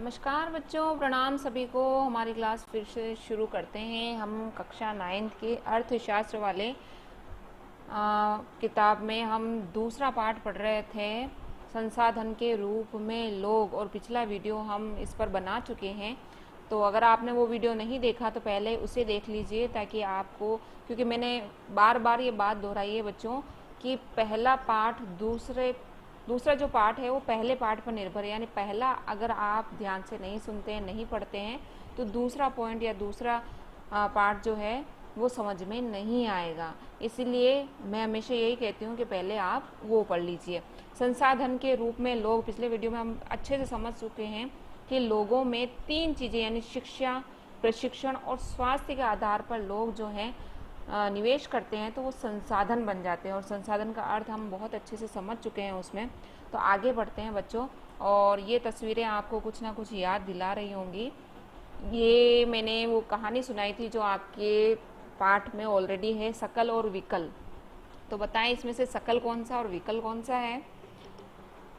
नमस्कार बच्चों, प्रणाम सभी को। हमारी क्लास फिर से शुरू करते हैं। हम कक्षा 9th के अर्थशास्त्र वाले किताब में हम दूसरा पाठ पढ़ रहे थे, संसाधन के रूप में लोग, और पिछला वीडियो हम इस पर बना चुके हैं। तो अगर आपने वो वीडियो नहीं देखा तो पहले उसे देख लीजिए, ताकि आपको, क्योंकि मैंने बार बार ये बात दोहराई है बच्चों कि पहला पाठ दूसरा जो पार्ट है वो पहले पार्ट पर निर्भर है। यानी पहला अगर आप ध्यान से नहीं सुनते हैं, नहीं पढ़ते हैं, तो दूसरा पॉइंट या दूसरा पार्ट जो है वो समझ में नहीं आएगा। इसीलिए मैं हमेशा यही कहती हूँ कि पहले आप वो पढ़ लीजिए। संसाधन के रूप में लोग, पिछले वीडियो में हम अच्छे से समझ चुके हैं कि लोगों में 3 चीज़ें यानी शिक्षा, प्रशिक्षण और स्वास्थ्य के आधार पर लोग जो हैं निवेश करते हैं तो वो संसाधन बन जाते हैं। और संसाधन का अर्थ हम बहुत अच्छे से समझ चुके हैं उसमें। तो आगे बढ़ते हैं बच्चों, और ये तस्वीरें आपको कुछ ना कुछ याद दिला रही होंगी। ये मैंने वो कहानी सुनाई थी जो आपके पाठ में ऑलरेडी है, सकल और विकल। तो बताएं इसमें से सकल कौन सा और विकल कौन सा है?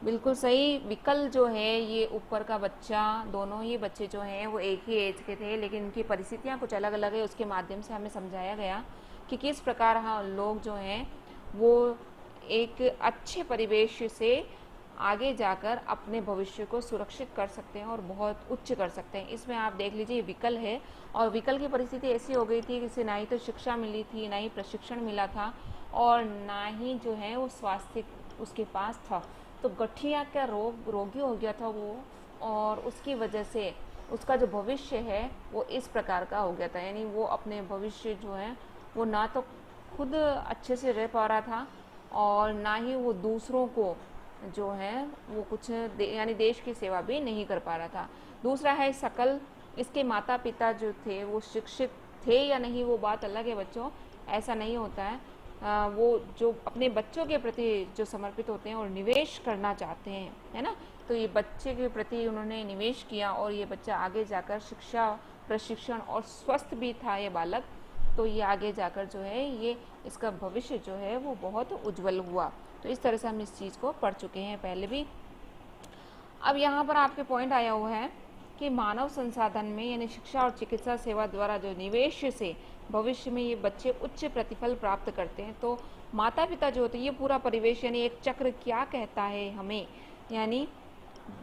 बिल्कुल सही, विकल जो है ये ऊपर का बच्चा, दोनों ही बच्चे जो हैं वो एक ही एज के थे, लेकिन उनकी परिस्थितियाँ कुछ अलग अलग है। उसके माध्यम से हमें समझाया गया कि किस प्रकार लोग जो हैं वो एक अच्छे परिवेश से आगे जाकर अपने भविष्य को सुरक्षित कर सकते हैं और बहुत उच्च कर सकते हैं। इसमें आप देख लीजिए विकल है, और विकल की परिस्थिति ऐसी हो गई थी कि इसे ना ही तो शिक्षा मिली थी, ना ही प्रशिक्षण मिला था, और ना ही जो है वो स्वास्थ्य उसके पास था। तो गठिया का रोगी हो गया था वो, और उसकी वजह से उसका जो भविष्य है वो इस प्रकार का हो गया था। यानी वो अपने भविष्य जो है वो ना तो खुद अच्छे से रह पा रहा था, और ना ही वो दूसरों को जो है वो कुछ यानी देश की सेवा भी नहीं कर पा रहा था। दूसरा है सकल। इसके माता पिता जो थे वो शिक्षित थे या नहीं वो बात अलग है बच्चों, ऐसा नहीं होता है। वो जो अपने बच्चों के प्रति जो समर्पित होते हैं और निवेश करना चाहते हैं, है ना, तो ये बच्चे के प्रति उन्होंने निवेश किया, और ये बच्चा आगे जाकर शिक्षा, प्रशिक्षण और स्वस्थ भी था ये बालक। तो ये आगे जाकर जो है ये इसका भविष्य जो है वो बहुत उज्जवल हुआ। तो इस तरह से हम इस चीज़ को पढ़ चुके हैं पहले भी। अब यहाँ पर आपके पॉइंट आया हुआ है कि मानव संसाधन में यानी शिक्षा और चिकित्सा सेवा द्वारा जो निवेश से भविष्य में ये बच्चे उच्च प्रतिफल प्राप्त करते हैं। तो माता पिता जो होते हैं, ये पूरा परिवेश यानी एक चक्र क्या कहता है हमें, यानी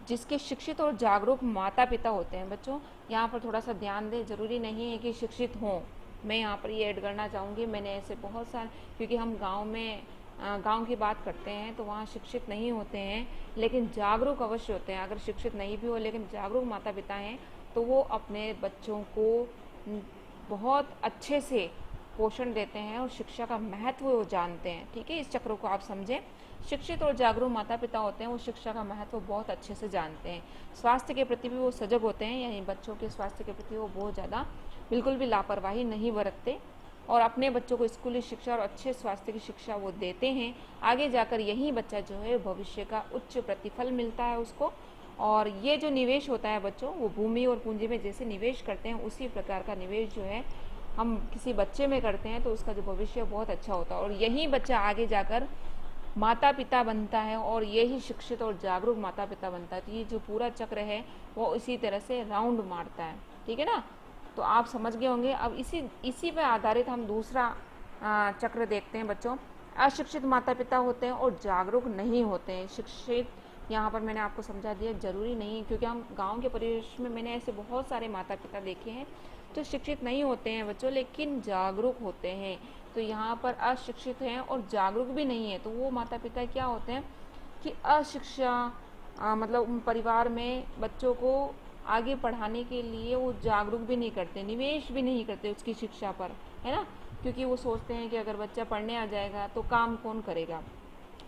जिसके शिक्षित और जागरूक माता पिता होते हैं। बच्चों यहाँ पर थोड़ा सा ध्यान दें, ज़रूरी नहीं है कि शिक्षित हों। मैं यहाँ पर ये ऐड करना चाहूँगी, मैंने ऐसे बहुत सारे, क्योंकि हम गांव की बात करते हैं तो वहाँ शिक्षित नहीं होते हैं, लेकिन जागरूक अवश्य होते हैं। अगर शिक्षित नहीं भी हो लेकिन जागरूक माता पिता हैं तो वो अपने बच्चों को बहुत अच्छे से पोषण देते हैं और शिक्षा का महत्व वो जानते हैं। ठीक है, इस चक्र को आप समझें। शिक्षित और जागरूक माता पिता होते हैं वो शिक्षा का महत्व बहुत अच्छे से जानते हैं। स्वास्थ्य के प्रति भी वो सजग होते हैं, यानी बच्चों के स्वास्थ्य के प्रति वो बहुत ज़्यादा बिल्कुल भी लापरवाही नहीं बरतते, और अपने बच्चों को स्कूली शिक्षा और अच्छे स्वास्थ्य की शिक्षा वो देते हैं। आगे जाकर यही बच्चा जो है भविष्य का उच्च प्रतिफल मिलता है उसको। और ये जो निवेश होता है बच्चों, वो भूमि और पूंजी में जैसे निवेश करते हैं उसी प्रकार का निवेश जो है हम किसी बच्चे में करते हैं तो उसका जो भविष्य बहुत अच्छा होता है, और यही बच्चा आगे जाकर माता पिता बनता है, और यही शिक्षित और जागरूक माता पिता बनता है। तो ये जो पूरा चक्र है वो इसी तरह से राउंड मारता है। ठीक है ना, तो आप समझ गए होंगे। अब इसी पर आधारित हम दूसरा चक्र देखते हैं बच्चों। अशिक्षित माता पिता होते हैं और जागरूक नहीं होते हैं। शिक्षित यहाँ पर मैंने आपको समझा दिया, जरूरी नहीं है, क्योंकि हम गांव के परिवेश में मैंने ऐसे बहुत सारे माता पिता देखे हैं जो शिक्षित नहीं होते हैं बच्चों, लेकिन जागरूक होते हैं। तो यहाँ पर अशिक्षित हैं और जागरूक भी नहीं है, तो वो माता पिता क्या होते हैं कि अशिक्षा मतलब परिवार में बच्चों को आगे पढ़ाने के लिए वो जागरूक भी नहीं करते, निवेश भी नहीं करते उसकी शिक्षा पर, है ना, क्योंकि वो सोचते हैं कि अगर बच्चा पढ़ने आ जाएगा तो काम कौन करेगा,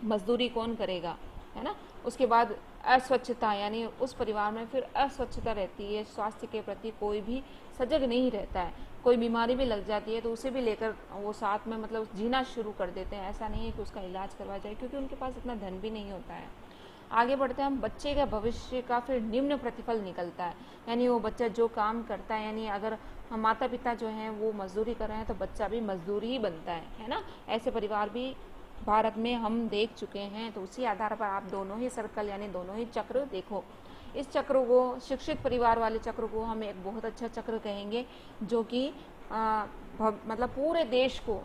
मजदूरी कौन करेगा, है ना। उसके बाद अस्वच्छता, यानी उस परिवार में फिर अस्वच्छता रहती है, स्वास्थ्य के प्रति कोई भी सजग नहीं रहता है। कोई बीमारी भी लग जाती है तो उसे भी लेकर वो साथ में मतलब जीना शुरू कर देते हैं। ऐसा नहीं है कि उसका इलाज करवा जाए, क्योंकि उनके पास इतना धन भी नहीं होता है। आगे बढ़ते हैं हम, बच्चे का भविष्य का फिर निम्न प्रतिफल निकलता है। यानी वो बच्चा जो काम करता है, यानी अगर हम माता पिता जो हैं वो मजदूरी कर रहे हैं तो बच्चा भी मजदूरी ही बनता है ना। ऐसे परिवार भी भारत में हम देख चुके हैं। तो उसी आधार पर आप दोनों ही सर्कल यानी दोनों ही चक्र देखो। इस चक्र को, शिक्षित परिवार वाले चक्र को हम एक बहुत अच्छा चक्र कहेंगे, जो कि मतलब पूरे देश को,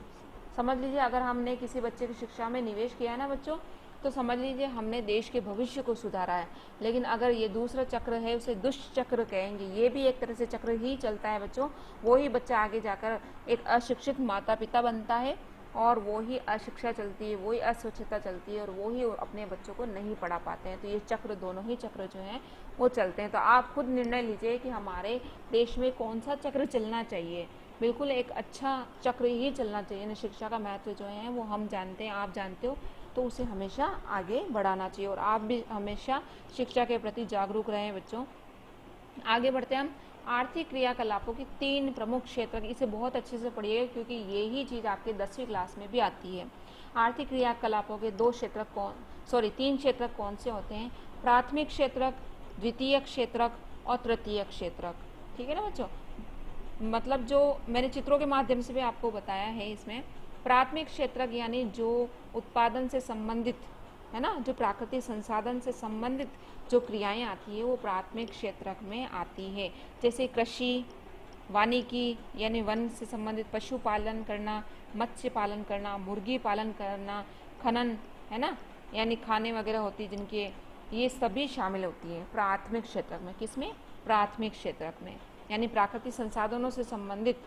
समझ लीजिए अगर हमने किसी बच्चे की शिक्षा में निवेश किया है ना बच्चों, तो समझ लीजिए हमने देश के भविष्य को सुधारा है। लेकिन अगर ये दूसरा चक्र है, उसे दुष्ट चक्र कहेंगे। ये भी एक तरह से चक्र ही चलता है बच्चों। वो ही बच्चा आगे जाकर एक अशिक्षित माता पिता बनता है, और वो ही अशिक्षा चलती है, वही अस्वच्छता चलती है, और वो ही अपने बच्चों को नहीं पढ़ा पाते हैं। तो ये चक्र, दोनों ही चक्र जो हैं वो चलते हैं। तो आप खुद निर्णय लीजिए कि हमारे देश में कौन सा चक्र चलना चाहिए। बिल्कुल एक अच्छा चक्र ही चलना चाहिए। शिक्षा का महत्व जो है वो हम जानते हैं, आप जानते हो, तो उसे हमेशा आगे बढ़ाना चाहिए। और आप भी हमेशा शिक्षा के प्रति जागरूक रहें बच्चों। आगे बढ़ते हैं हम। आर्थिक क्रियाकलापों की 3 प्रमुख क्षेत्र, इसे बहुत अच्छे से पढ़िएगा क्योंकि यही चीज़ आपके 10वीं क्लास में भी आती है। आर्थिक क्रियाकलापों के 3 क्षेत्रक कौन से होते हैं? प्राथमिक क्षेत्रक, द्वितीयक क्षेत्रक और तृतीयक क्षेत्रक। ठीक है ना बच्चों? मतलब जो मैंने चित्रों के माध्यम से भी आपको बताया है, इसमें प्राथमिक क्षेत्रक यानी जो उत्पादन से संबंधित है ना, जो प्राकृतिक संसाधन से संबंधित जो क्रियाएं आती है वो प्राथमिक क्षेत्रक में आती है। जैसे कृषि, वानिकी यानी वन से संबंधित, पशुपालन करना, मत्स्य पालन करना, मुर्गी पालन करना, खनन है ना, यानी खाने वगैरह होती है जिनके, ये सभी शामिल होती है प्राथमिक क्षेत्रक में। किसमें? प्राथमिक क्षेत्रक में। यानी प्राकृतिक संसाधनों से संबंधित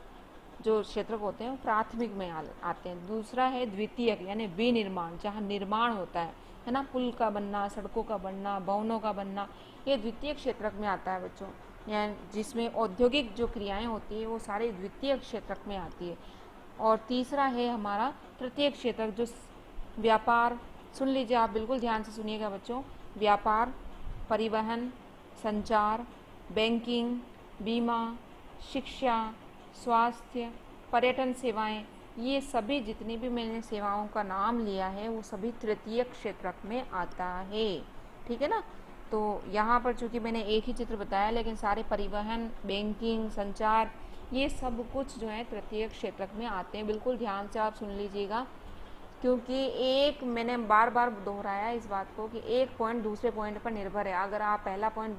जो क्षेत्र होते हैं वो प्राथमिक में आते हैं। दूसरा है द्वितीयक यानी विनिर्माण, जहाँ निर्माण होता है ना, पुल का बनना, सड़कों का बनना, भवनों का बनना, ये द्वितीय क्षेत्रक में आता है बच्चों। यानी जिसमें औद्योगिक जो क्रियाएं होती है वो सारी द्वितीय क्षेत्रक में आती है। और तीसरा है हमारा तृतीय क्षेत्रक, जो व्यापार, सुन लीजिए आप, बिल्कुल ध्यान से सुनिएगा बच्चों। व्यापार, परिवहन, संचार, बैंकिंग, बीमा, शिक्षा, स्वास्थ्य, पर्यटन सेवाएं, ये सभी जितनी भी मैंने सेवाओं का नाम लिया है वो सभी तृतीय क्षेत्रक में आता है। ठीक है ना? तो यहाँ पर चूंकि मैंने एक ही चित्र बताया, लेकिन सारे परिवहन, बैंकिंग, संचार, ये सब कुछ जो है तृतीय क्षेत्रक में आते हैं। बिल्कुल ध्यान से आप सुन लीजिएगा, क्योंकि एक मैंने बार बार दोहराया इस बात को कि एक पॉइंट दूसरे पॉइंट पर निर्भर है। अगर आप पहला पॉइंट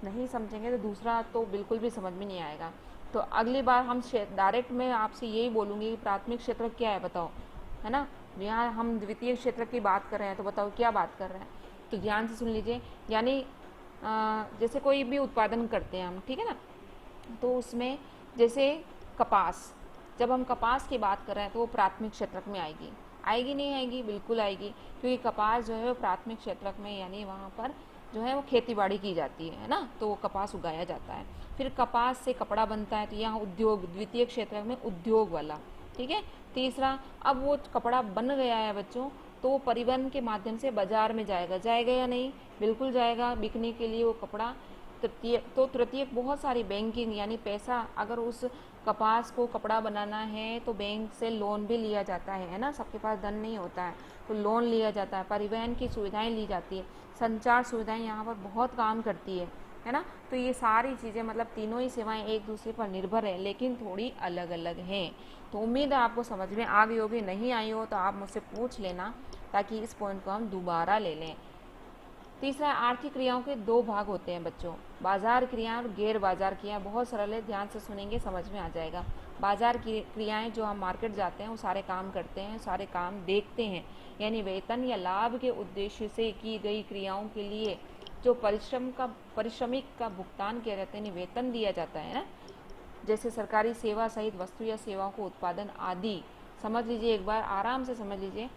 नहीं समझेंगे तो दूसरा तो बिल्कुल भी समझ में नहीं आएगा। तो अगली बार हम डायरेक्ट मैं आपसे यही बोलूँगी कि प्राथमिक क्षेत्र क्या है बताओ, है ना। यहाँ हम द्वितीय क्षेत्र की बात कर रहे हैं, तो बताओ क्या बात कर रहे हैं। तो ध्यान से सुन लीजिए। यानी जैसे कोई भी उत्पादन करते हैं हम, ठीक है ना, तो उसमें जैसे कपास, जब हम कपास की बात कर रहे हैं तो वो प्राथमिक क्षेत्रक में आएगी। आएगी नहीं आएगी? बिल्कुल आएगी, क्योंकि कपास जो है वो प्राथमिक क्षेत्रक में, यानी वहाँ पर जो है वो खेती बाड़ी की जाती है ना, तो वो कपास उगाया जाता है। फिर कपास से कपड़ा बनता है, तो यहाँ उद्योग, द्वितीय क्षेत्र में उद्योग वाला। ठीक है। तीसरा, अब वो कपड़ा बन गया है बच्चों, तो वो परिवहन के माध्यम से बाजार में जाएगा या नहीं? बिल्कुल जाएगा, बिकने के लिए वो कपड़ा। तृतीय बहुत सारी बैंकिंग यानी पैसा, अगर उस कपास को कपड़ा बनाना है तो बैंक से लोन भी लिया जाता है ना, सबके पास धन नहीं होता है तो लोन लिया जाता है। परिवहन की सुविधाएं ली जाती है, संचार सुविधाएं यहाँ पर बहुत काम करती है ना। तो ये सारी चीज़ें, मतलब तीनों ही सेवाएं एक दूसरे पर निर्भर है, लेकिन थोड़ी अलग अलग हैं। तो उम्मीद है आपको समझ में आ गई होगी। नहीं आई हो तो आप मुझसे पूछ लेना, ताकि इस पॉइंट को हम दोबारा ले लें। तीसरा, आर्थिक क्रियाओं के 2 भाग होते हैं बच्चों, बाजार क्रियाएं और गैर बाजार क्रियाएं। बहुत सरल है, ध्यान से सुनेंगे समझ में आ जाएगा। बाजार की क्रियाएं, जो हम मार्केट जाते हैं वो सारे काम करते हैं, सारे काम देखते हैं, यानी वेतन या लाभ के उद्देश्य से की गई क्रियाओं के लिए जो परिश्रमिक का भुगतान किया जाता है, यानी वेतन दिया जाता है ना। जैसे सरकारी सेवा सहित वस्तु या सेवाओं को उत्पादन आदि। समझ लीजिए, एक बार आराम से समझ लीजिए।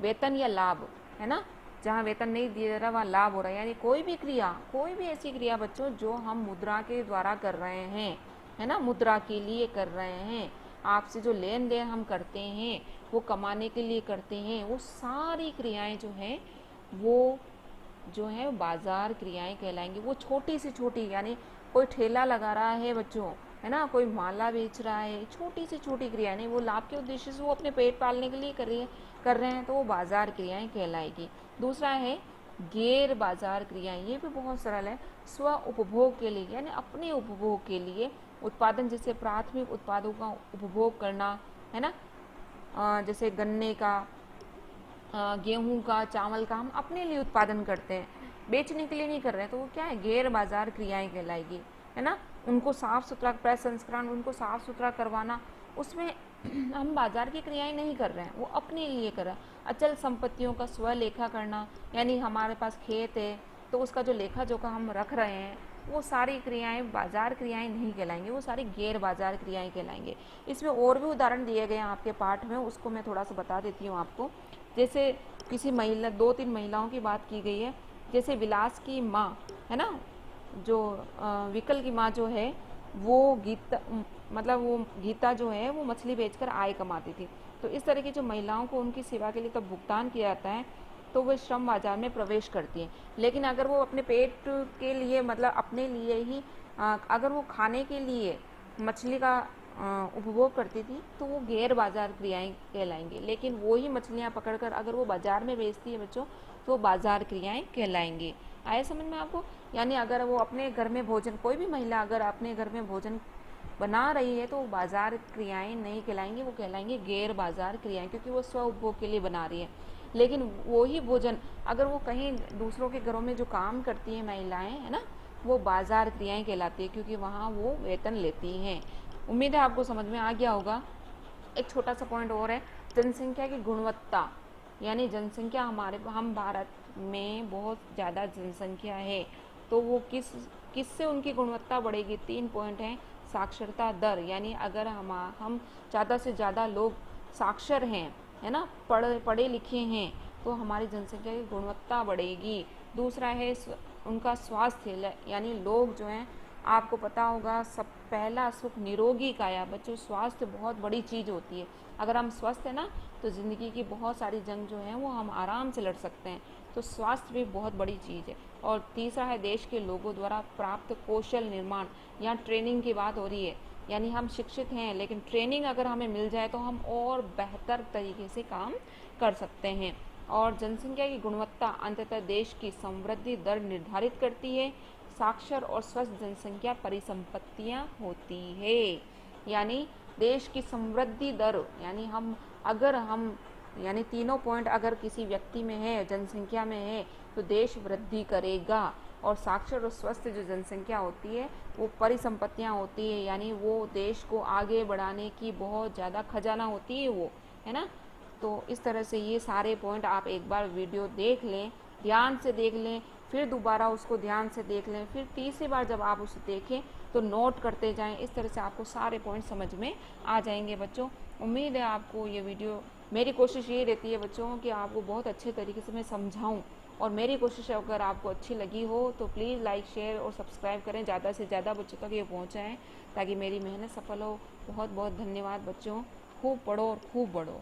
वेतन या लाभ, है ना, जहाँ वेतन नहीं दिया जा रहा वहाँ लाभ हो रहा है। यानी कोई भी क्रिया, कोई भी ऐसी क्रिया बच्चों जो हम मुद्रा के द्वारा कर रहे हैं, है ना, मुद्रा के लिए कर रहे हैं, आपसे जो लेन देन हम करते हैं वो कमाने के लिए करते हैं, वो सारी क्रियाएं जो हैं वो जो है बाजार क्रियाएं कहलाएंगी। वो छोटी से छोटी, यानी कोई ठेला लगा रहा है बच्चों, है ना, कोई माला बेच रहा है, छोटी से छोटी क्रिया नहीं, वो लाभ के उद्देश्य से वो अपने पेट पालने के लिए कर रहे हैं, तो वो बाजार क्रियाएं कहलाएगी। दूसरा है गैर बाजार क्रियाएं। ये भी बहुत सरल है। स्व उपभोग के लिए, यानी अपने उपभोग के लिए उत्पादन, जैसे प्राथमिक उत्पादों का उपभोग करना, है ना, जैसे गन्ने का, गेहूं का, चावल का, हम अपने लिए उत्पादन करते हैं, बेचने के लिए नहीं कर रहे हैं, तो वो क्या है, गैर बाजार क्रियाएं कहलाएगी, है ना। उनको साफ सुथरा, प्रसंस्करण उनको साफ सुथरा करवाना, उसमें हम बाजार की क्रियाएं नहीं कर रहे हैं, वो अपने लिए कर रहे हैं। अचल संपत्तियों का स्वलेखा करना, यानी हमारे पास खेत है तो उसका जो लेखा जोखा हम रख रहे हैं, वो सारी क्रियाएं बाजार क्रियाएं नहीं कहलाएंगी, वो सारी गैर बाजार क्रियाएं कहलाएंगे। इसमें और भी उदाहरण दिए गए हैं आपके पाठ में, उसको मैं थोड़ा सा बता देती हूँ आपको। जैसे किसी महिला, 2-3 महिलाओं की बात की गई है। जैसे विलास की माँ है ना, जो विकल की माँ जो है, वो गीता, मतलब वो गीता जो है वो मछली बेचकर आय कमाती थी। तो इस तरह की जो महिलाओं को उनकी सेवा के लिए तब भुगतान किया जाता है, तो वो श्रम बाजार में प्रवेश करती हैं। लेकिन अगर वो अपने पेट के लिए, मतलब अपने लिए ही अगर वो खाने के लिए मछली का उपभोग करती थी, तो वो गैर बाजार क्रियाएं कहलाएंगे। लेकिन वो ही मछलियाँ पकड़कर अगर वो बाजार में बेचती है बच्चों, तो बाजार क्रियाएं कहलाएंगी। आया समझ में आपको। यानी अगर वो अपने घर में भोजन, कोई भी महिला अगर अपने घर में भोजन बना रही है, तो वो बाजार क्रियाएं नहीं कहलाएंगी, वो कहलाएंगी गैर बाजार क्रियाएं, क्योंकि वो स्व उपभोग के लिए बना रही है। लेकिन वो ही भोजन अगर वो कहीं दूसरों के घरों में जो काम करती हैं महिलाएं, है ना, वो बाजार क्रियाएं कहलाती है, क्योंकि वहाँ वो वेतन लेती हैं। उम्मीद है आपको समझ में आ गया होगा। एक छोटा सा पॉइंट और है, जनसंख्या की गुणवत्ता, यानी जनसंख्या हम भारत में बहुत ज़्यादा जनसंख्या है, तो वो किससे उनकी गुणवत्ता बढ़ेगी। 3 पॉइंट हैं। साक्षरता दर, यानी अगर हम ज़्यादा से ज़्यादा लोग साक्षर हैं, है ना, पढ़े लिखे हैं, तो हमारी जनसंख्या की गुणवत्ता बढ़ेगी। दूसरा है उनका स्वास्थ्य, यानी लोग जो हैं, आपको पता होगा सब पहला सुख निरोगी काया। बच्चों, स्वास्थ्य बहुत बड़ी चीज़ होती है। अगर हम स्वस्थ हैं ना, तो ज़िंदगी की बहुत सारी जंग जो है वो हम आराम से लड़ सकते हैं। तो स्वास्थ्य भी बहुत बड़ी चीज़ है। और तीसरा है देश के लोगों द्वारा प्राप्त कौशल निर्माण। यहाँ ट्रेनिंग की बात हो रही है, यानी हम शिक्षित हैं, लेकिन ट्रेनिंग अगर हमें मिल जाए तो हम और बेहतर तरीके से काम कर सकते हैं। और जनसंख्या की गुणवत्ता अंततः देश की समृद्धि दर निर्धारित करती है। साक्षर और स्वस्थ जनसंख्या परिसंपत्तियां होती है। यानी देश की समृद्धि दर, यानी हम यानी तीनों पॉइंट अगर किसी व्यक्ति में है, जनसंख्या में है, तो देश वृद्धि करेगा। और साक्षर और स्वस्थ जो जनसंख्या होती है वो परिसंपत्तियां होती है, यानी वो देश को आगे बढ़ाने की बहुत ज़्यादा खजाना होती है वो, है ना। तो इस तरह से ये सारे पॉइंट आप एक बार वीडियो देख लें, ध्यान से देख लें, फिर दोबारा उसको ध्यान से देख लें, फिर तीसरी बार जब आप उसे देखें तो नोट करते जाएं। इस तरह से आपको सारे पॉइंट समझ में आ जाएंगे बच्चों। उम्मीद है आपको ये वीडियो, मेरी कोशिश ये रहती है बच्चों कि आपको बहुत अच्छे तरीके से मैं समझाऊं, और मेरी कोशिश अगर आपको अच्छी लगी हो तो प्लीज़ लाइक, शेयर और सब्सक्राइब करें, ज़्यादा से ज़्यादा बच्चों तक ये पहुँचाएँ ताकि मेरी मेहनत सफल हो। बहुत बहुत धन्यवाद बच्चों। खूब पढ़ो और खूब बढ़ो।